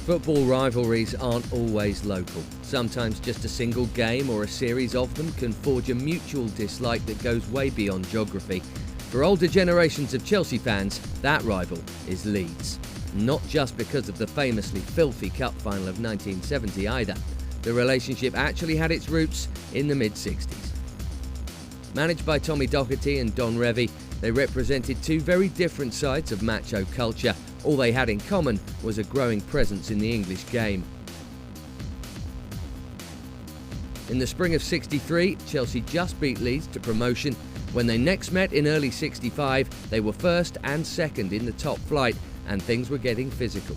Football rivalries aren't always local. Sometimes just a single game or a series of them can forge a mutual dislike that goes way beyond geography. For older generations of Chelsea fans, that rival is Leeds. Not just because of the famously filthy cup final of 1970 either. The relationship actually had its roots in the mid-60s. Managed by Tommy Docherty and Don Revie, they represented two very different sides of macho culture. All they had in common was a growing presence in the English game. In the spring of '63, Chelsea just beat Leeds to promotion. When they next met in early '65, they were first and second in the top flight, and things were getting physical.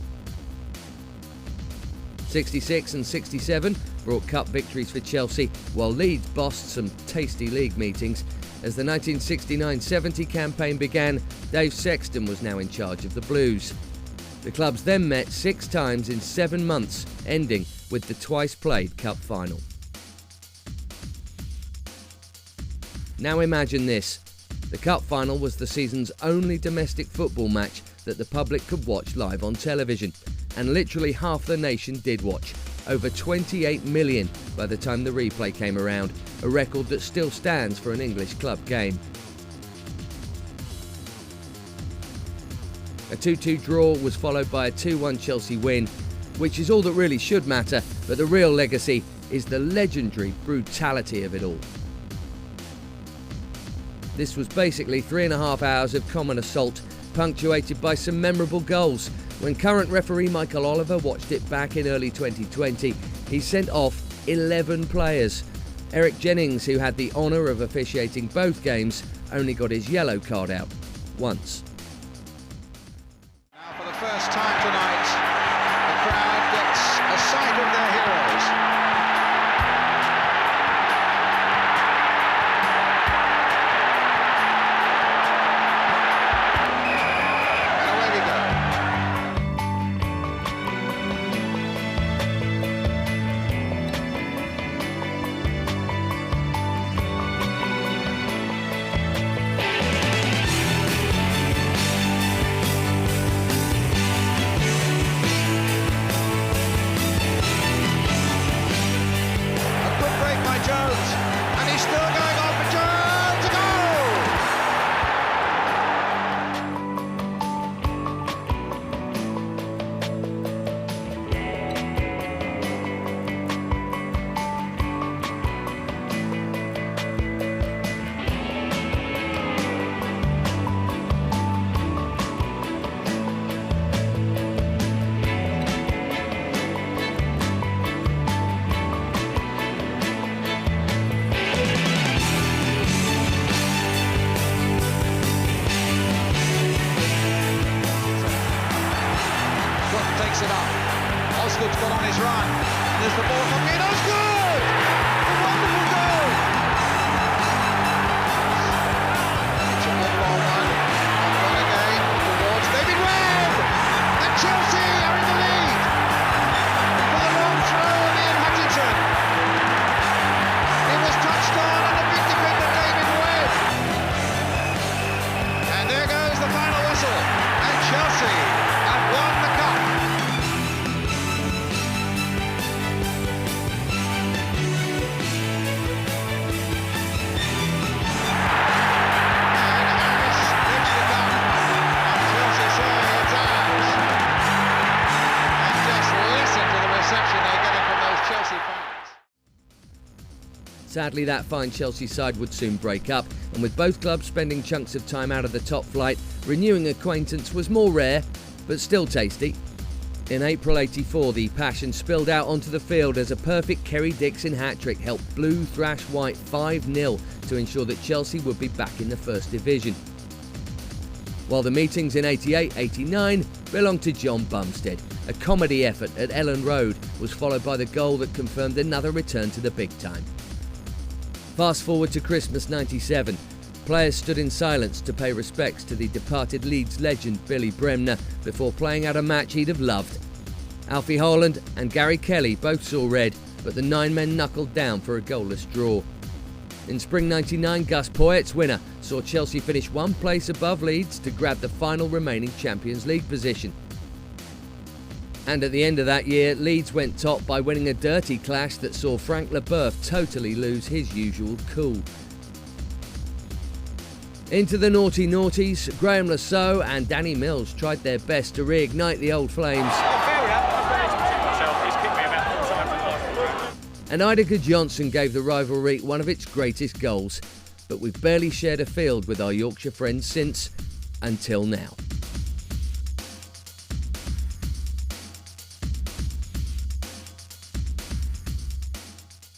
'66 and '67 brought cup victories for Chelsea, while Leeds bossed some tasty league meetings. As the 1969-70 campaign began, Dave Sexton was now in charge of the Blues. The clubs then met 6 times in 7 months, ending with the twice-played cup final. Now imagine this. The cup final was the season's only domestic football match that the public could watch live on television. And literally half the nation did watch. Over 28 million by the time the replay came around, a record that still stands for an English club game. A 2-2 draw was followed by a 2-1 Chelsea win, which is all that really should matter, but the real legacy is the legendary brutality of it all. This was basically 3.5 hours of common assault, punctuated by some memorable goals. When current referee Michael Oliver watched it back in early 2020, he sent off 11 players. Eric Jennings, who had the honour of officiating both games, only got his yellow card out once. Now for the first time tonight, the crowd gets a sight of their heroes. Takes it up. Osgood's got on his run. There's the ball from in. Osgood! A wonderful goal! It's a 1-1. On again towards David Webb! And Chelsea are in the lead! For the long throw on Ian Hutchinson. It was touched on a big defender, David Webb. And there goes the final whistle. And Chelsea have won the cup. Sadly, that fine Chelsea side would soon break up, and with both clubs spending chunks of time out of the top flight, renewing acquaintance was more rare, but still tasty. In April '84, the passion spilled out onto the field as a perfect Kerry Dixon hat-trick helped Blue thrash White 5-0 to ensure that Chelsea would be back in the First Division. While the meetings in '88-89 belonged to John Bumstead, a comedy effort at Ellen Road was followed by the goal that confirmed another return to the big time. Fast forward to Christmas '97. Players stood in silence to pay respects to the departed Leeds legend Billy Bremner before playing out a match he'd have loved. Alfie Holland and Gary Kelly both saw red, but the 9 men knuckled down for a goalless draw. In spring '99, Gus Poyet's winner saw Chelsea finish 1 place above Leeds to grab the final remaining Champions League position. And at the end of that year, Leeds went top by winning a dirty clash that saw Frank Leboeuf totally lose his usual cool. Into the naughty noughties, Graham Lasso and Danny Mills tried their best to reignite the old flames. And Idaker Johnson gave the rivalry one of its greatest goals. But we've barely shared a field with our Yorkshire friends since, until now.